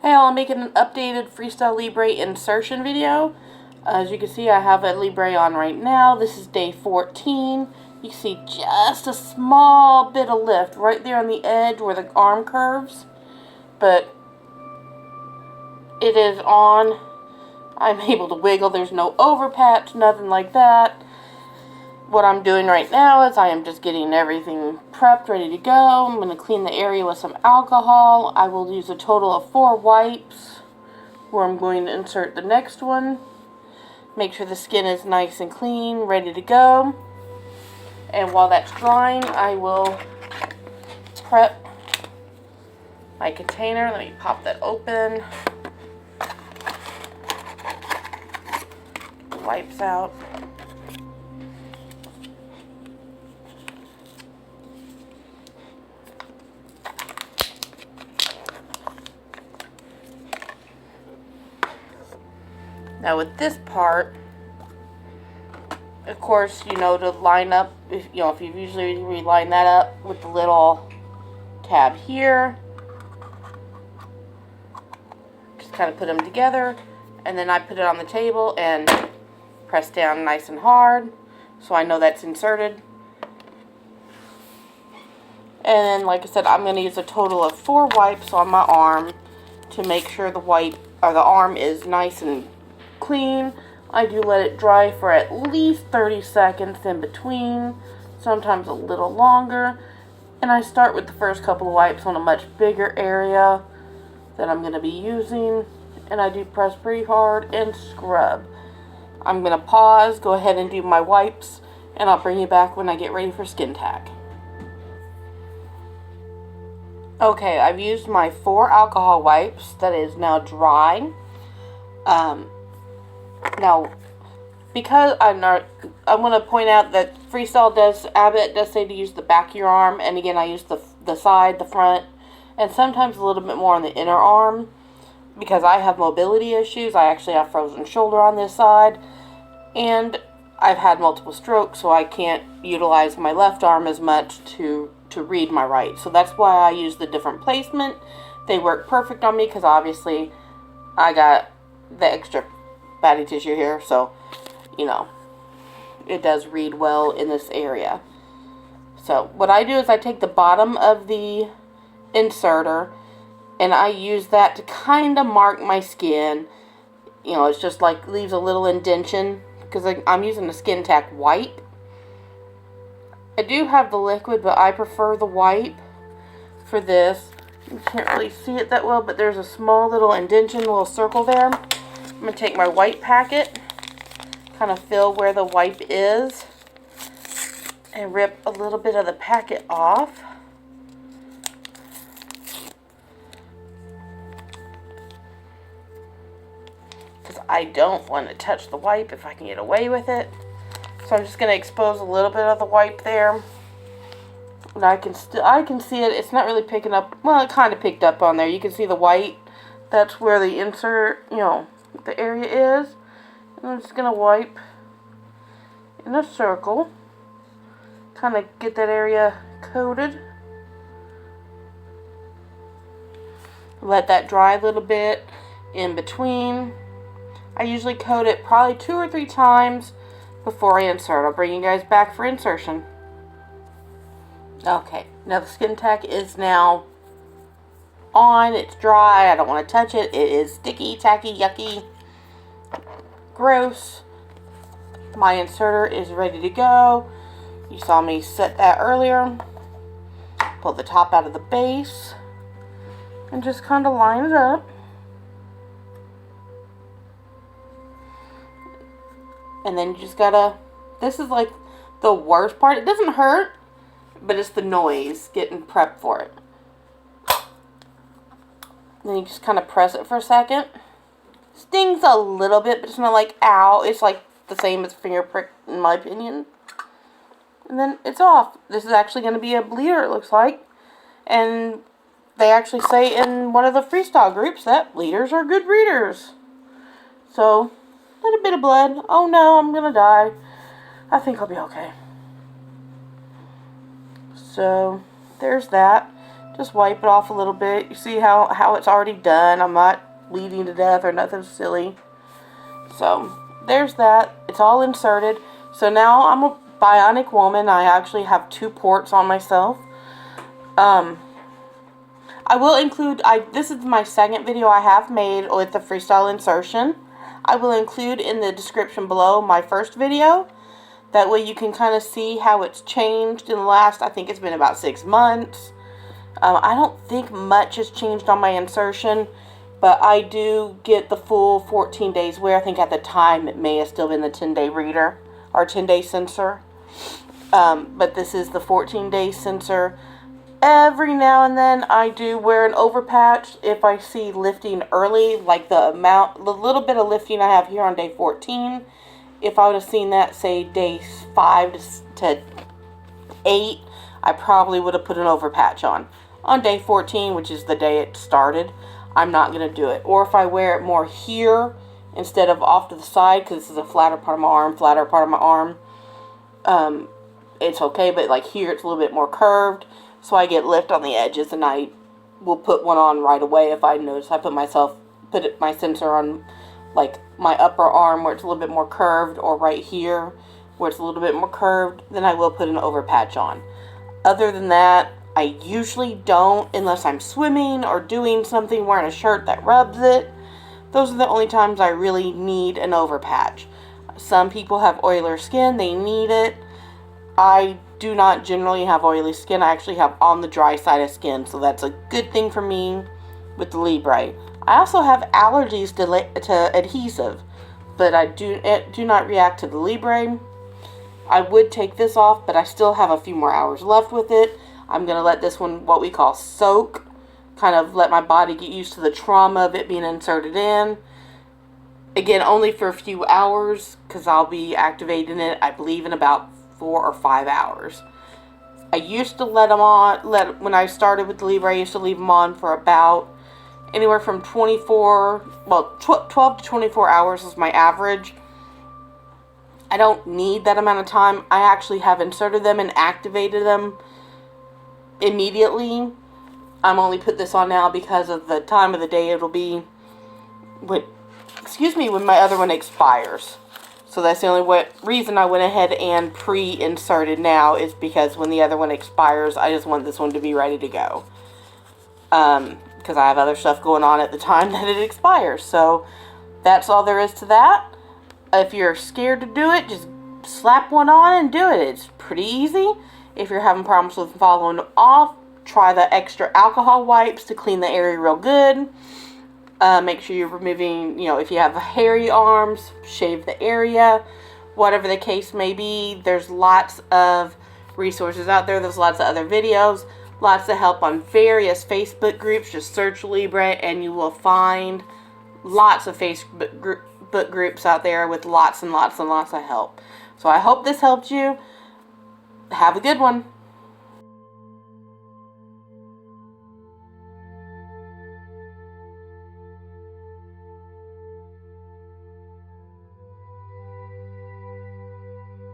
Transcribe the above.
Hey all, I'm making an updated Freestyle Libre insertion video. As you can see, I have a Libre on right now. This is day 14. You can see just a small bit of lift right there on the edge where the arm curves. But it is on. I'm able to wiggle. There's no overpatch, nothing like that. What I'm doing right now is I am just getting everything prepped, ready to go. I'm going to clean the area with some alcohol. I will use a total of 4 wipes where I'm going to insert the next one. Make sure the skin is nice and clean, ready to go. And while that's drying, I will prep my container. Let me pop that open. Wipes out. Now with this part, of course, to line up, if you usually line that up with the little tab here, just kind of put them together, and then I put it on the table and press down nice and hard, so I know that's inserted. And then, like I said, I'm going to use a total of 4 wipes on my arm to make sure the arm is nice and clean. I do let it dry for at least 30 seconds in between, sometimes a little longer. And I start with the first couple of wipes on a much bigger area that I'm going to be using. And I do press pretty hard and scrub. I'm going to pause, go ahead and do my wipes, and I'll bring you back when I get ready for skin tack. Okay, I've used my 4 alcohol wipes that is now dry. Now, because I want to point out that Abbott does say to use the back of your arm, and again I use the side, the front, and sometimes a little bit more on the inner arm, because I have mobility issues. I actually have frozen shoulder on this side, and I've had multiple strokes, so I can't utilize my left arm as much to read my right. So that's why I use the different placement. They work perfect on me because obviously I got the extra fatty tissue here, so it does read well in this area. So what I do is I take the bottom of the inserter and I use that to kind of mark my skin. It's just like leaves a little indentation because I'm using the skin tack wipe. I do have the liquid, but I prefer the wipe for this. You can't really see it that well, but there's a small little indentation, little circle there. I'm going to take my white packet, kind of fill where the wipe is, and rip a little bit of the packet off. Because I don't want to touch the wipe if I can get away with it. So I'm just going to expose a little bit of the wipe there. And I can see it. It's not really picking up. Well, it kind of picked up on there. You can see the white. That's where the insert, the area is. And I'm just going to wipe in a circle. Kind of get that area coated. Let that dry a little bit in between. I usually coat it probably 2 or 3 times before I insert. I'll bring you guys back for insertion. Okay, now the skin tack is now on. It's dry. I don't want to touch it. It is sticky, tacky, yucky, gross. My inserter is ready to go. You saw me set that earlier. Pull the top out of the base and just kind of line it up. And then you just gotta, this is like the worst part. It doesn't hurt, but it's the noise getting prepped for it. Then you just kind of press it for a second. Stings a little bit, but it's not like ow. It's like the same as finger prick in my opinion. And then it's off. This is actually going to be a bleeder, it looks like. And they actually say in one of the freestyle groups that bleeders are good readers. So a little bit of blood. Oh no, I'm gonna die. I think I'll be okay. So there's that. Just wipe it off a little bit. You see how it's already done. I'm not bleeding to death or nothing silly. So, there's that. It's all inserted. So now I'm a bionic woman. I actually have 2 ports on myself. I will include, this is my second video I have made with the freestyle insertion. I will include in the description below my first video. That way you can kind of see how it's changed in the last, I think it's been about 6 months. I don't think much has changed on my insertion, but I do get the full 14 days wear. I think at the time it may have still been the 10-day reader or 10-day sensor. But this is the 14-day sensor. Every now and then I do wear an overpatch if I see lifting early, like the little bit of lifting I have here on day 14. If I would have seen that, say, day 5 to 8, I probably would have put an overpatch on. On day 14, which is the day it started, I'm not going to do it. Or if I wear it more here instead of off to the side, because this is a flatter part of my arm, it's okay, but like here it's a little bit more curved, so I get lift on the edges, and I will put one on right away if I notice I put my sensor on like my upper arm where it's a little bit more curved, or right here where it's a little bit more curved, then I will put an overpatch on. Other than that, I usually don't unless I'm swimming or doing something, wearing a shirt that rubs it. Those are the only times I really need an overpatch. Some people have oilier skin, they need it. I do not generally have oily skin. I actually have on the dry side of skin, so that's a good thing for me with the Libre. I also have allergies to adhesive, but I do not react to the Libre. I would take this off, but I still have a few more hours left with it. I'm going to let this one, what we call soak, kind of let my body get used to the trauma of it being inserted in. Again, only for a few hours, because I'll be activating it, I believe, in about 4 or 5 hours. I used to let them on, when I started with the Libre, I used to leave them on for about anywhere from 12 to 24 hours is my average. I don't need that amount of time. I actually have inserted them and activated them immediately. I'm only put this on now because of the time of the day it'll be when my other one expires. So that's the only reason I went ahead and pre-inserted now, is because when the other one expires, I just want this one to be ready to go. Because I have other stuff going on at the time that it expires. So that's all there is to that. If you're scared to do it, just slap one on and do it. It's pretty easy. If you're having problems with following off, try the extra alcohol wipes to clean the area real good. Make sure you're removing, if you have hairy arms, shave the area. Whatever the case may be, there's lots of resources out there. There's lots of other videos. Lots of help on various Facebook groups. Just search Libre and you will find lots of Facebook groups out there with lots and lots and lots of help. So I hope this helped you. Have a good one.